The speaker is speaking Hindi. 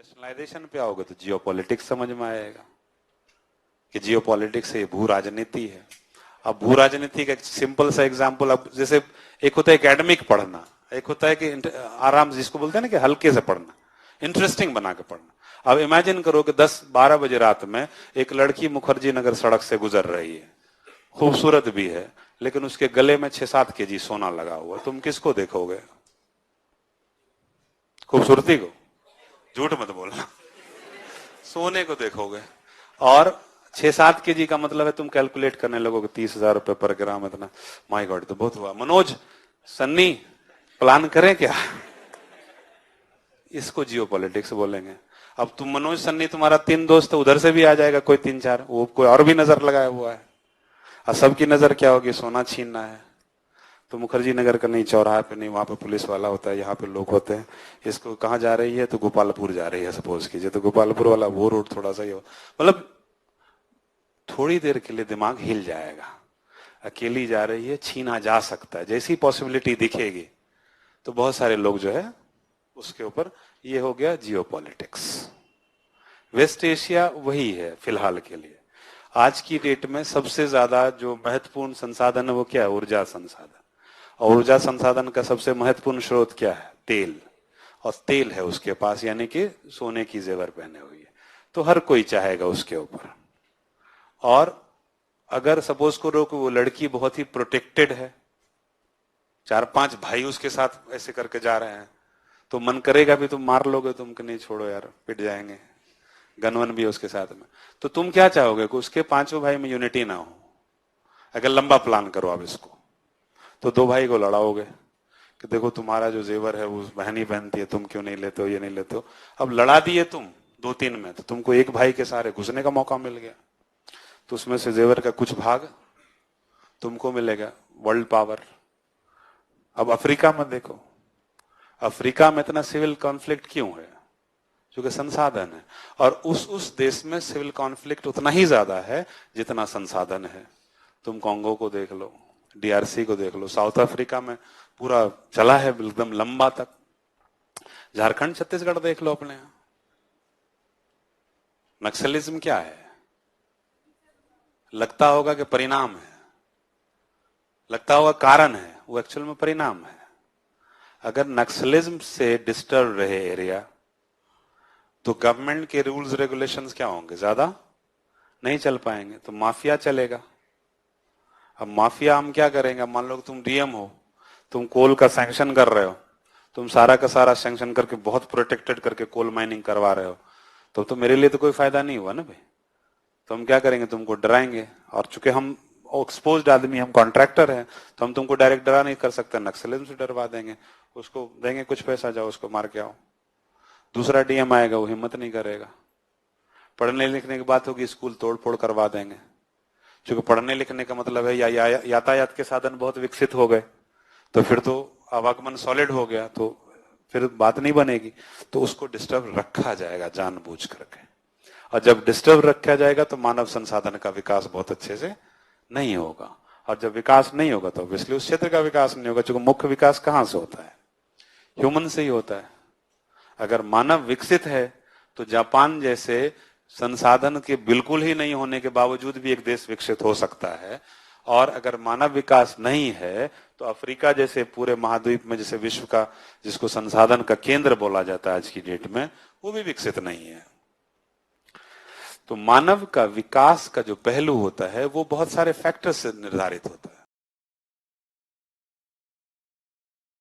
नेशनलाइजेशन पे आओगे तो जियोपॉलिटिक्स समझ में आएगा कि जियोपॉलिटिक्स ये भू राजनीति है। अब भू राजनीति का एक सिंपल सा एग्जांपल, अब जैसे एक होता है एकेडमिक पढ़ना, एक होता है कि आराम से, जिसको बोलते हैं ना कि हल्के से पढ़ना, इंटरेस्टिंग बना के पढ़ना। अब इमेजिन करो कि 10-12 बजे रात में एक लड़की मुखर्जी नगर सड़क से गुजर रही है, खूबसूरत भी है, लेकिन उसके गले में 6-7 केजी सोना लगा हुआ, तुम किसको देखोगे? खूबसूरती को? झूठ मत बोलना, सोने को देखोगे। और 6-7 केजी का मतलब है तुम कैलकुलेट करने लगोगे 30,000 रुपए पर ग्राम, इतना, माय गॉड तो बहुत हुआ। मनोज, सन्नी, प्लान करें क्या? इसको जियोपॉलिटिक्स बोलेंगे। अब तुम मनोज सन्नी, तुम्हारा 3 दोस्त, उधर से भी आ जाएगा कोई 3-4, वो कोई और भी नजर लगाया हुआ है, और सबकी नजर क्या होगी? सोना छीनना है। तो मुखर्जी नगर का नहीं, चौराहे पे नहीं, वहां पे पुलिस वाला होता है, यहाँ पे लोग होते हैं। इसको कहाँ जा रही है? तो गोपालपुर जा रही है सपोज कीजिए, तो गोपालपुर वाला वो रूट थोड़ा सा ही हो, मतलब थोड़ी देर के लिए दिमाग हिल जाएगा। अकेली जा रही है, छीना जा सकता है, जैसी पॉसिबिलिटी दिखेगी तो बहुत सारे लोग जो है उसके ऊपर, ये हो गया जियोपॉलिटिक्स। वेस्ट एशिया वही है फिलहाल के लिए। आज की डेट में सबसे ज्यादा जो महत्वपूर्ण संसाधन है वो क्या है? ऊर्जा संसाधन। और ऊर्जा संसाधन का सबसे महत्वपूर्ण स्रोत क्या है? तेल। और तेल है उसके पास, यानी कि सोने की जेवर पहने हुई है, तो हर कोई चाहेगा उसके ऊपर। और अगर सपोज करो कि वो लड़की बहुत ही प्रोटेक्टेड है, 4-5 भाई उसके साथ ऐसे करके जा रहे हैं, तो मन करेगा भी तुम मार लोगे, तुम कि नहीं छोड़ो यार, पिट जाएंगे, गनवन भी है उसके साथ में। तो तुम क्या चाहोगे कि उसके 5 भाई में यूनिटी ना हो? अगर लंबा प्लान करो आप इसको, तो 2 भाई को लड़ाओगे कि देखो तुम्हारा जो जेवर है वो बहन ही पहनती है, तुम क्यों नहीं लेते हो, ये नहीं लेते हो। अब लड़ा दिए तुम 2-3 में, तो तुमको एक भाई के सारे घुसने का मौका मिल गया, तो उसमें से जेवर का कुछ भाग तुमको मिलेगा, वर्ल्ड पावर। अब अफ्रीका में देखो, अफ्रीका में इतना सिविल कॉन्फ्लिक्ट क्यों है? क्योंकि संसाधन है। और उस देश में सिविल कॉन्फ्लिक्ट उतना ही ज्यादा है जितना संसाधन है। तुम कॉन्गो को देख लो, डीआरसी को देख लो, साउथ अफ्रीका में पूरा चला है एकदम लंबा तक, झारखंड छत्तीसगढ़ देख लो अपने यहां। नक्सलिज्म क्या है? लगता होगा कि परिणाम है, लगता होगा कारण है, वो एक्चुअल में परिणाम है। अगर नक्सलिज्म से डिस्टर्ब रहे एरिया, तो गवर्नमेंट के रूल्स रेगुलेशंस क्या होंगे? ज्यादा नहीं चल पाएंगे, तो माफिया चलेगा। अब माफिया हम क्या करेंगे? मान लो तुम डीएम हो, तुम कोल का सैंक्शन कर रहे हो, तुम सारा का सारा सैंक्शन करके बहुत प्रोटेक्टेड करके कोल माइनिंग करवा रहे हो, तो मेरे लिए तो कोई फायदा नहीं हुआ ना भाई। तो हम क्या करेंगे? तुमको डराएंगे। और चूंकि हम एक्सपोज्ड आदमी, हम कॉन्ट्रैक्टर हैं, तो हम तुमको डायरेक्ट डरा नहीं कर सकते, नक्सलिज्म से डरवा देंगे, उसको देंगे कुछ पैसा, जाओ उसको मार के आओ। दूसरा डीएम आएगा, वो हिम्मत नहीं करेगा। पढ़ने लिखने की बात होगी, स्कूल तोड़ फोड़ करवा देंगे, क्योंकि पढ़ने लिखने का मतलब है यातायात के साधन बहुत विकसित हो गए, तो फिर तो आवागमन सॉलिड हो गया, तो फिर बात नहीं बनेगी। तो उसको डिस्टर्ब रखा जाएगा जानबूझ करके। और जब डिस्टर्ब रखा जाएगा तो मानव संसाधन का विकास बहुत अच्छे से नहीं होगा। और जब विकास नहीं होगा तो ऑब्वियसली उस क्षेत्र का विकास नहीं होगा, क्योंकि मुख्य विकास कहां से होता है? ह्यूमन से ही होता है। अगर मानव विकसित है तो जापान जैसे संसाधन के बिल्कुल ही नहीं होने के बावजूद भी एक देश विकसित हो सकता है। और अगर मानव विकास नहीं है तो अफ्रीका जैसे पूरे महाद्वीप में, जैसे विश्व का, जिसको संसाधन का केंद्र बोला जाता है आज की डेट में, वो भी विकसित नहीं है। तो मानव का विकास का जो पहलू होता है वो बहुत सारे फैक्टर से निर्धारित होता है।